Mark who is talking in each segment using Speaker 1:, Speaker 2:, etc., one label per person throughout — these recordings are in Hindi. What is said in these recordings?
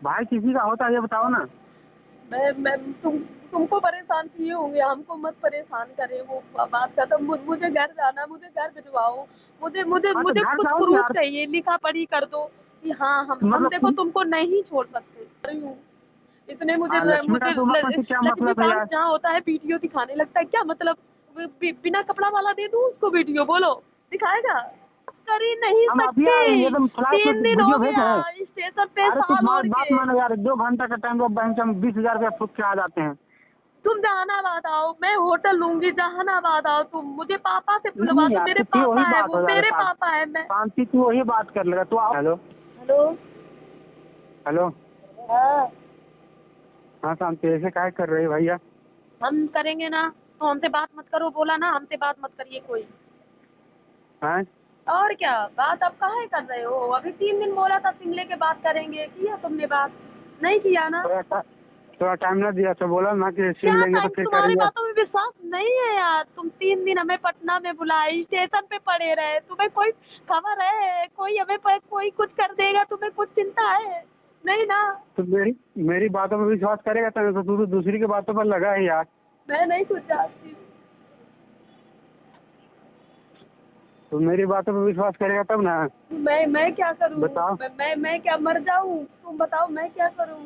Speaker 1: भाई किसी का होता है ये बताओ ना।
Speaker 2: मैं तुमको परेशान किए होंगे, हमको मत परेशान करें। वो बात खत्म। मुझे घर जाना, मुझे घर भिजवाओ। मुझे मुझे
Speaker 1: हाँ तो
Speaker 2: मुझे
Speaker 1: घर
Speaker 2: कुछ
Speaker 1: जाओ ना
Speaker 2: प्रूफ
Speaker 1: यार।
Speaker 2: चाहिए, लिखा पढ़ी कर दो कि हाँ हम
Speaker 1: मतलब
Speaker 2: देखो तुमको नहीं छोड़ सकते। अरे हूँ। इतने मुझे
Speaker 1: हाँ, लक्ष्मीकांत उमा से क्या मतलब है
Speaker 2: लक्ष्मीकांत
Speaker 1: यार।
Speaker 2: जहाँ होता है वीडियो दिखाने लगता है, क्या मतलब? बिना कपड़ा वाला दे दूँ उसको वीडियो, बोलो दिखाएगा? कर ही नहीं
Speaker 1: हम अभी आए
Speaker 2: सकते।
Speaker 1: एकदम फ्लाइट पे
Speaker 2: 3 दिन हो
Speaker 1: वीडियो भेजे
Speaker 2: गया
Speaker 1: हैं।
Speaker 2: स्टेशन पे
Speaker 1: अरे तो
Speaker 2: साल
Speaker 1: तुम्हारी
Speaker 2: ओढ़
Speaker 1: बात
Speaker 2: के।
Speaker 1: मानो यार, 2 घंटा का टाइम बैंक से हम 20,000 रुपया फूक के आ जाते हैं।
Speaker 2: तुम जहानाबाद आओ, मैं होटल लूंगी। जहानाबाद आओ तुम, मुझे पापा से बुलवा
Speaker 1: नहीं
Speaker 2: दो।
Speaker 1: यार
Speaker 2: मेरे
Speaker 1: तो फिर
Speaker 2: पापा
Speaker 1: वही
Speaker 2: है,
Speaker 1: बात
Speaker 2: वो
Speaker 1: हो जाएगा
Speaker 2: मेरे
Speaker 1: शांति।
Speaker 2: पापा है। मैं
Speaker 1: शांति तू वही बात कर लेगा तू आओ। हेलो।
Speaker 2: हेलो।
Speaker 1: हेलो।
Speaker 2: हाँ
Speaker 1: हाँ शांति ऐसे काय कर रही है भैया।
Speaker 2: हम करेंगे ना, तो हमसे बात मत करो। बोला ना हमसे बात मत करिए कोई।
Speaker 1: हैं
Speaker 2: और क्या बात अब काहे कर रहे हो? अभी 3 दिन बोला था शिमले के बात करेंगे, किया तुमने बात? नहीं किया ना।
Speaker 1: थोड़ा टाइम ना दिया तो बोला ना कि
Speaker 2: क्या
Speaker 1: सिम लेंगे तो
Speaker 2: टाइम?
Speaker 1: फिर
Speaker 2: तुम्हारी
Speaker 1: करेंगे।
Speaker 2: बातों में विश्वास नहीं है यार। तुम 3 दिन हमें पटना में बुलाए, स्टेशन पे पड़े रहे। तुम्हें कोई खबर है? कोई हमें कोई कुछ कर देगा, तुम्हें कुछ चिंता है? नहीं ना।
Speaker 1: तो मेरी मेरी बातों पर विश्वास करेगा तो तू तो दूसरी की बातों पर लगा है यार।
Speaker 2: मैं नहीं कुछ जानती।
Speaker 1: तो मेरी बातों पर विश्वास करेगा तब ना।
Speaker 2: मैं क्या करूं?
Speaker 1: बताओ।
Speaker 2: मैं क्या मर जाऊं? तुम बताओ मैं क्या करूं?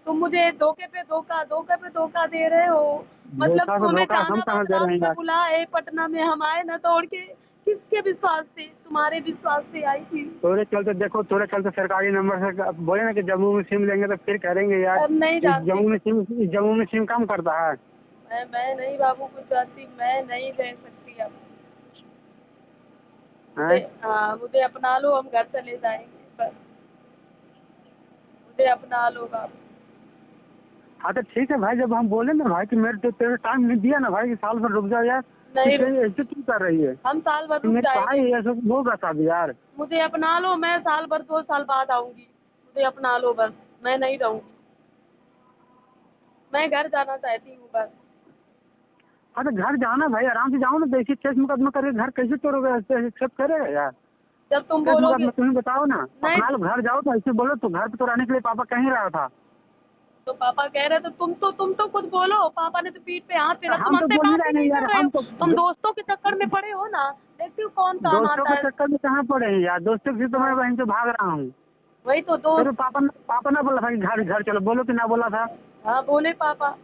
Speaker 2: तुम मुझे धोखे पे धोखा दे रहे हो। मतलब
Speaker 1: धोखा
Speaker 2: तुम
Speaker 1: तो
Speaker 2: हमें
Speaker 1: धोखा हम कहाँ
Speaker 2: जहानाबाद
Speaker 1: दे
Speaker 2: रात
Speaker 1: रहे हैं
Speaker 2: में
Speaker 1: यार।
Speaker 2: बुलाए, पटना में हम आए ना दौड़ के। किसके विश्वास से? तुम्हारे विश्वास से आई थी।
Speaker 1: तोरे चलते देखो, तोरे चलते सरकारी नंबर से बोले ना कि जम्मू में सिम लेंगे तो फिर करेंगे यार।
Speaker 2: अब नहीं
Speaker 1: इस
Speaker 2: जानती।
Speaker 1: जम्मू में सिम काम करता है।
Speaker 2: मैं नहीं बाबू कुछ जानती। मैं नहीं ले सकती अब।
Speaker 1: हैं
Speaker 2: हाँ मुझे अपना लो, हम घर चले जाएंगे बस। मुझे अपना लो बाबू।
Speaker 1: हाँ तो ठीक है भाई, जब हम बोले ना भाई कि मेरे तेरे टाइम नहीं दिया ना भाई कि साल भर रुक जाओ यार। तो
Speaker 2: नहीं
Speaker 1: क्या ऐसे क्यों कर रही है
Speaker 2: हम साल भर
Speaker 1: कि
Speaker 2: रुक
Speaker 1: मेरे
Speaker 2: जाएंगे।
Speaker 1: भाई ऐसे होगा शादी यार।
Speaker 2: मुझे अपना लो, मैं साल भर 2 साल बाद आऊंगी। मुझे अपना लो बस। मैं नहीं रहूंगी। मैं घर जाना चाहती हूँ बस।
Speaker 1: हाँ तो घर जाना भाई, आराम से जाओ ना। तो ऐसे केस मुकदमा करके घर कैसे तोड़ोगे, ऐसे एक्सेप्ट करेगा यार।
Speaker 2: जब तुम
Speaker 1: केस
Speaker 2: बोलोगे।
Speaker 1: मुकदमा तुम्हें बताओ ना।
Speaker 2: नहीं
Speaker 1: अपना लो घर जाओ तो ऐसे बोलो तो घर पे तो रहने के लिए पापा कहीं रहा था।
Speaker 2: तो पापा कह रहे तो तुम तो कुछ बोलो। पापा ने तो पीठ पे हाथ
Speaker 1: तो
Speaker 2: फेरा। तुम
Speaker 1: हम तो
Speaker 2: हमसे
Speaker 1: बोल ही
Speaker 2: बात ही
Speaker 1: रहे
Speaker 2: नहीं
Speaker 1: नहीं यार,
Speaker 2: कर रहे हो।
Speaker 1: हम तो
Speaker 2: तुम दोस्तों के चक्कर में पड़े हो ना। देखती हो कौन काम
Speaker 1: दोस्तों
Speaker 2: आता
Speaker 1: के
Speaker 2: है।
Speaker 1: चक्कर में कहाँ पड़े हैं यार। दोस्तों से तो मैं वहीं से भाग रहा हूँ।
Speaker 2: वही तो
Speaker 1: तेरे
Speaker 2: दोस्त।
Speaker 1: पापा ना बोला था कि घर घर चलो, बोलो कि ना बोला था।
Speaker 2: हाँ बोले पापा।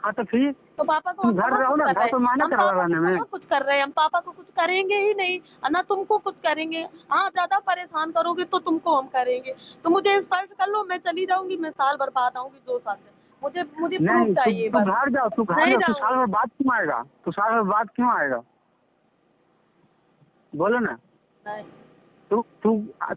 Speaker 1: हाँ तो फिर
Speaker 2: तो पापा को
Speaker 1: तुम
Speaker 2: हम
Speaker 1: घर
Speaker 2: कहाँ
Speaker 1: रहो
Speaker 2: कुछ
Speaker 1: ना,
Speaker 2: कर
Speaker 1: घर
Speaker 2: रहे हैं?
Speaker 1: तो माना
Speaker 2: हम
Speaker 1: करा
Speaker 2: पापा को
Speaker 1: रहने में।
Speaker 2: कहाँ कुछ कर रहे हैं? हम पापा को कुछ करेंगे ही नहीं। ना तुमको कुछ करेंगे। हाँ ज्यादा परेशान करोगे तो तुमको हम करेंगे। तो मुझे स्पर्श कर लो, मैं चली जाऊंगी। मैं साल भर बाद आऊंगी 2 साल में। मुझे मुझे प्रूफ
Speaker 1: नहीं
Speaker 2: चाहिए
Speaker 1: तू
Speaker 2: बस।
Speaker 1: घर जाओ, तू घर
Speaker 2: नहीं
Speaker 1: जाओ। तू साल
Speaker 2: जाऊंगी।
Speaker 1: भर बाद क्यों आएगा? तू साल भर बाद क्यों आएगा? बोलो ना।
Speaker 2: नहीं
Speaker 1: तू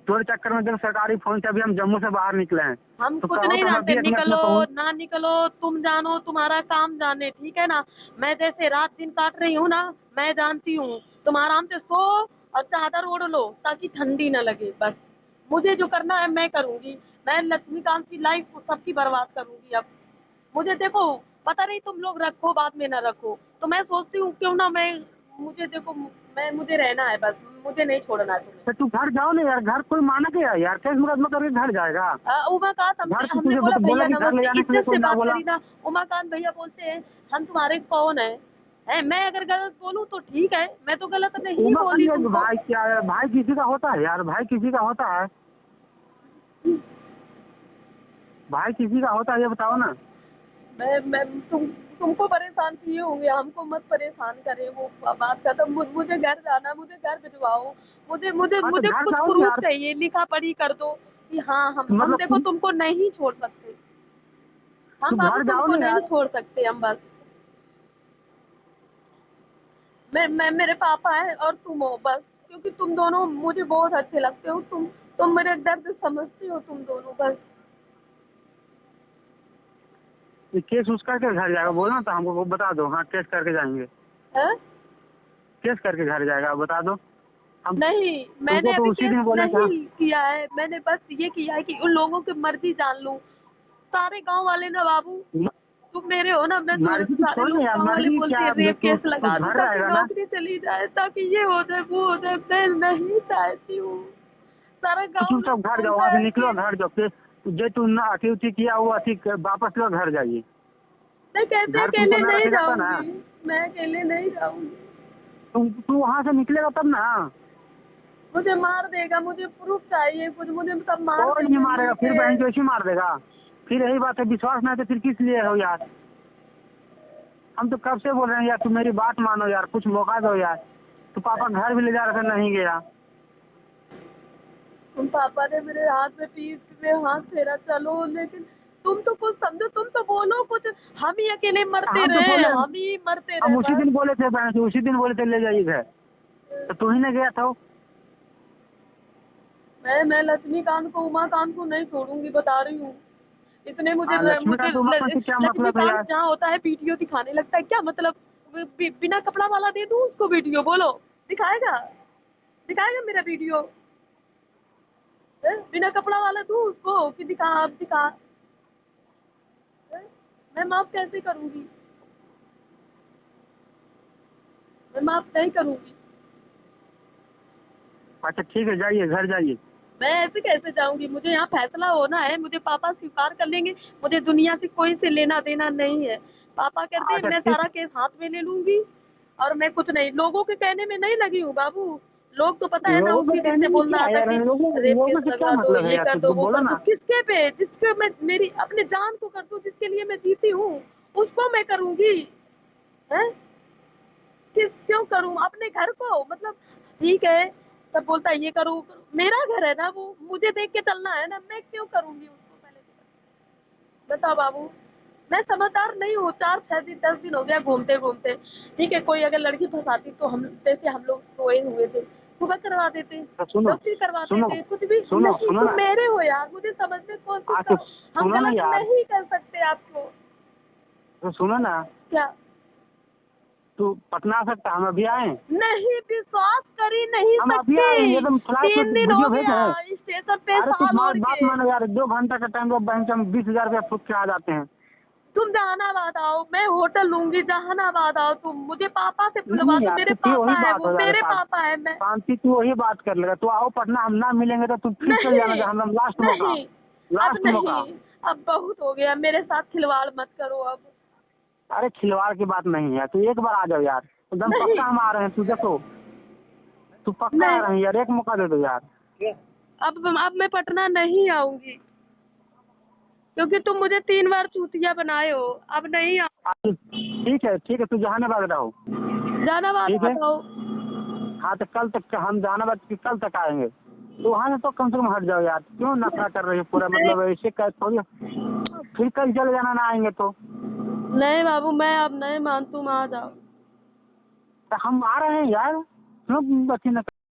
Speaker 1: तोरे चक्कर में जब सरकारी फोन से अभी हम जम्मू से बाहर निकले हैं।
Speaker 2: हम
Speaker 1: तो
Speaker 2: कुछ
Speaker 1: कहो
Speaker 2: नहीं
Speaker 1: तो हम
Speaker 2: जानते।
Speaker 1: 20 मिनट में
Speaker 2: निकलो
Speaker 1: पहुँच।
Speaker 2: ना निकलो तुम जानो, तुम्हारा काम जाने, ठीक है ना? मैं जैसे रात दिन काट रही हूँ ना, मैं जानती हूँ। तुम आराम से सो और चादर ओढ़ लो ताकि ठंडी न लगे बस। मुझे जो करना है मैं करूँगी। मैं लक्ष्मीकांत की लाइफ सबकी बर्बाद करूँगी अब। मुझे देखो, पता नहीं तुम लोग रखो बाद में न रखो। तो मैं सोचती हूँ क्यों ना मैं, मुझे देखो, मुझे रहना है बस। मुझे नहीं छोड़ना है तुम्हें।
Speaker 1: तो तू घर जाओ ना यार। घर कोई माना क्या यार? केस मुकदमा करके घर जाएगा।
Speaker 2: उमाकांत हमसे
Speaker 1: घर तो
Speaker 2: हमने
Speaker 1: तुझे
Speaker 2: बोला
Speaker 1: बोला
Speaker 2: भैया
Speaker 1: कि घर ले
Speaker 2: नमस्ते,
Speaker 1: जाने के लिए
Speaker 2: इज्जत
Speaker 1: कोई
Speaker 2: से
Speaker 1: ना
Speaker 2: बात
Speaker 1: बोला।
Speaker 2: करी ना। उमाकांत भैया बोलते हैं हम तुम्हारे कौन है? मैं अगर गलत बोलूँ तो ठीक है। मैं तो गलत नहीं बोली
Speaker 1: उमा
Speaker 2: तुमको।
Speaker 1: भाई क्या है? भाई किसी का होता है यार। भाई किसी का होता है। भाई किसी का होता है ये बताओ ना।
Speaker 2: मैं तुमको परेशान किए होंगे, हमको मत परेशान करें। वो बात खत्म। मुझे घर जाना, मुझे घर भिजवाओ। मुझे मुझे
Speaker 1: हाँ तो
Speaker 2: मुझे
Speaker 1: घर
Speaker 2: कुछ
Speaker 1: जाओ ना
Speaker 2: प्रूफ
Speaker 1: यार।
Speaker 2: चाहिए, लिखा पढ़ी कर दो कि हाँ हम
Speaker 1: मतलब
Speaker 2: देखो तुमको नहीं छोड़ सकते।
Speaker 1: तू
Speaker 2: हम बाबू
Speaker 1: घर जाओ
Speaker 2: तुमको
Speaker 1: ना
Speaker 2: नहीं
Speaker 1: यार।
Speaker 2: छोड़ सकते हम बस। मैं मेरे पापा है और तुम हो बस। क्योंकि तुम दोनों मुझे बहुत अच्छे लगते हो। तुम मेरे दर्द समझती हो तुम दोनों बस।
Speaker 1: ये केस उस करके घर जाएगा बोलो ना तो हमको वो बता दो। हाँ केस करके जाएंगे।
Speaker 2: है?
Speaker 1: केस करके घर जाएगा बता दो। हम
Speaker 2: नहीं
Speaker 1: तुमको
Speaker 2: मैंने
Speaker 1: तो
Speaker 2: अभी
Speaker 1: उसी
Speaker 2: केस
Speaker 1: दिन बोले था।
Speaker 2: नहीं किया है। मैंने बस ये किया है कि उन लोगों की मर्जी जान लूं। सारे गांव वाले ना बाबू, तुम मेरे हो ना। मैं तो
Speaker 1: मर्जी तो
Speaker 2: सारे
Speaker 1: छोड़ ना
Speaker 2: लोग
Speaker 1: यार।
Speaker 2: गांव वाले
Speaker 1: मर्जी
Speaker 2: बोलते
Speaker 1: क्या?
Speaker 2: हैं रेप
Speaker 1: तू
Speaker 2: केस
Speaker 1: तू
Speaker 2: लगा दूं
Speaker 1: घर
Speaker 2: ताकि
Speaker 1: रहेगा ना।
Speaker 2: नौकरी चली जाए, ताकि ये हो जाए वो हो जाए। मैं नहीं चाहती हूँ। सारा
Speaker 1: तो
Speaker 2: गाँव लोग
Speaker 1: चुपचाप घर जाओ।
Speaker 2: बोलता
Speaker 1: वहाँ से
Speaker 2: है
Speaker 1: निकलो
Speaker 2: कि
Speaker 1: घर जाओ। जो तू ना अति किया वो अति वापस लो घर जाइए।
Speaker 2: मैं कैसे
Speaker 1: घर
Speaker 2: अकेले
Speaker 1: तुमको ना
Speaker 2: नहीं
Speaker 1: रखेगा तो ना।
Speaker 2: जाऊंगी, मैं अकेले नहीं जाऊंगी।
Speaker 1: तू वहाँ से निकलेगा तब ना।
Speaker 2: मुझे मार देगा, मुझे प्रूफ चाहिए कुछ, मुझे सब मार
Speaker 1: कोई नहीं मारेगा, फिर बहन जो ऐसी मार देगा। फिर यही बात है, विश्वास नहीं तो फिर किस लिए हो यार। हम तो कब से बोल रहे हैं यार, तू मेरी बात मानो यार, कुछ मौका दो यार। तू पापा घर भी ले जा रहा था, नहीं गया।
Speaker 2: तुम पापा ने मेरे हाथ में पीठ में हाथ फेरा, चलो, लेकिन तुम तो कुछ समझो, तुम तो बोलो कुछ। हम ही अकेले मरते
Speaker 1: हम तो
Speaker 2: रहे,
Speaker 1: बोले,
Speaker 2: हम ही मरते
Speaker 1: हम
Speaker 2: रहे
Speaker 1: उसी
Speaker 2: बस।
Speaker 1: दिन बोले थे बहन से, उसी दिन बोले थे ले जाइए घर, तो तू ही नहीं गया था।
Speaker 2: मैं लक्ष्मीकांत को, उमाकांत को नहीं छोड़ूंगी, बता रही हूँ। इसने मुझे
Speaker 1: हाँ, लक्ष्मीकांत उमाकांत से क्या मतलब है यार।
Speaker 2: लक्ष्मीकांत जहाँ होता है वीडियो दिखाने लगता है, क्या मतलब? बिना कपड़ा वाला दे दूँ उसको वीडियो, बोलो दिखाएगा? दिखाएगा मेरा वीडियो? बिना कपड़ा वाला दूँ उसको कि दिखा, आप दिखा? मैं माफ कैसे करूँगी? मैं माफ नहीं करूँगी।
Speaker 1: अच्छा ठीक है, जाइए घर जाइए।
Speaker 2: मैं ऐसे कैसे जाऊंगी? मुझे यहाँ फैसला होना है, मुझे पापा स्वीकार कर लेंगे, मुझे दुनिया से कोई से लेना देना नहीं है। पापा कहते हैं
Speaker 1: अच्छा
Speaker 2: मैं
Speaker 1: ठीक।
Speaker 2: सारा केस हाथ में ले लूंगी और मैं कुछ नहीं, लोगों के कहने में नहीं लगी हूँ बाबू। लोग तो पता है ना,
Speaker 1: लोगों
Speaker 2: उसी
Speaker 1: के
Speaker 2: दिन
Speaker 1: कहने
Speaker 2: से
Speaker 1: में
Speaker 2: बोल
Speaker 1: क्या
Speaker 2: रहा
Speaker 1: है
Speaker 2: था
Speaker 1: यार,
Speaker 2: कि रेप
Speaker 1: लोगों
Speaker 2: केस
Speaker 1: से क्या
Speaker 2: लगवा दो,
Speaker 1: मतलब है
Speaker 2: ये
Speaker 1: यार,
Speaker 2: कर
Speaker 1: तू
Speaker 2: दो, वो
Speaker 1: बोलो
Speaker 2: कर दो।
Speaker 1: ना।
Speaker 2: किसके पे? जिसके मैं मेरी अपने जान को कर दूं, जिसके लिए मैं जीती हूँ, उसको मैं करूंगी? है क्यों करूं अपने घर को? मतलब ठीक है, सब बोलता है ये करूं, मेरा घर है ना वो, मुझे देख के चलना है ना, मैं क्यों करूंगी उसको? पहले तो बताओ बाबू। मैं समझदार नहीं हूँ, 4-6 दिन 10 दिन हो गया घूमते घूमते। ठीक है, कोई अगर लड़की फंसाती तो हम जैसे हम लोग सोए हुए थे, सुबह करवा देते,
Speaker 1: तो सुनो
Speaker 2: डॉक्टरी करवा
Speaker 1: सुनो
Speaker 2: देते, कुछ भी
Speaker 1: सुनो
Speaker 2: नहीं।
Speaker 1: सुनो
Speaker 2: तुम
Speaker 1: ना।
Speaker 2: मेरे हो यार, मुझे समझने की कोशिश
Speaker 1: तो
Speaker 2: करो। हम
Speaker 1: सुनो ना
Speaker 2: गलत
Speaker 1: यार,
Speaker 2: नहीं कर सकते आपको।
Speaker 1: तो सुनो ना।
Speaker 2: क्या?
Speaker 1: तू पटना आ सकता, हम अभी आए।
Speaker 2: नहीं, विश्वास कर ही नहीं
Speaker 1: हम अभी आए हैं,
Speaker 2: सकती।
Speaker 1: ये तो फ्लाइट
Speaker 2: 3 दिन हो
Speaker 1: वीडियो भेजे
Speaker 2: गया
Speaker 1: हैं।
Speaker 2: स्टेशन पे
Speaker 1: अरे तू
Speaker 2: साल
Speaker 1: हमारी
Speaker 2: ओढ़
Speaker 1: बात
Speaker 2: के।
Speaker 1: मानो यार, 2 घंटा का टाइम, बैंक से हम 20,000 रुपया फूक के आ जाते हैं।
Speaker 2: तुम जहानाबाद आओ, मैं होटल लूंगी, जहानाबाद आओ तुम। मुझे पापा से बुलवा
Speaker 1: नहीं
Speaker 2: दो,
Speaker 1: यार,
Speaker 2: मेरे
Speaker 1: तो फिर
Speaker 2: पापा
Speaker 1: वही
Speaker 2: है
Speaker 1: बात
Speaker 2: वो,
Speaker 1: हो जाएगा
Speaker 2: मेरे पापा है। मैं
Speaker 1: शांति, तू वही बात कर लेगा। तू आओ पटना, हम ना मिलेंगे तो तू फिर चल जाना,
Speaker 2: नहीं,
Speaker 1: जहाँ हम लास्ट मौका।
Speaker 2: नहीं, अब
Speaker 1: लास्ट मौका।
Speaker 2: नहीं, अब बहुत हो गया, मेरे साथ खिलवाड़ मत करो अब।
Speaker 1: अरे खिलवाड़ की बात नहीं है, तू एक बार आ जाओ यार, एकदम
Speaker 2: नहीं,
Speaker 1: पक्का हम आ रहे हैं। तू देखो, तू पक्का आ
Speaker 2: नहीं,
Speaker 1: रहे हैं यार, एक मौका दे दो यार।
Speaker 2: अब मैं पटना नहीं आऊंगी, क्योंकि तुम मुझे 3 बार चूतिया बनाए हो। अब नहीं
Speaker 1: ठीक है, तू जहानाबाद रहो।
Speaker 2: जहानाबाद
Speaker 1: ठीक
Speaker 2: मत
Speaker 1: है।
Speaker 2: आओ।
Speaker 1: हाँ तो कल तक हम जहानाबाद कल तक आएंगे, तो वहाँ से तो कम से कम हट जाओ यार। क्यों नखरा कर रही है पूरा, मतलब ऐसे कर थोड़ी। फिर कल चले जाना ना आएंगे तो।
Speaker 2: नहीं बाबू, मैं अब नहीं मान, तुम आ जाओ।
Speaker 1: हम आ रहे हैं यार, क्यों अच्छी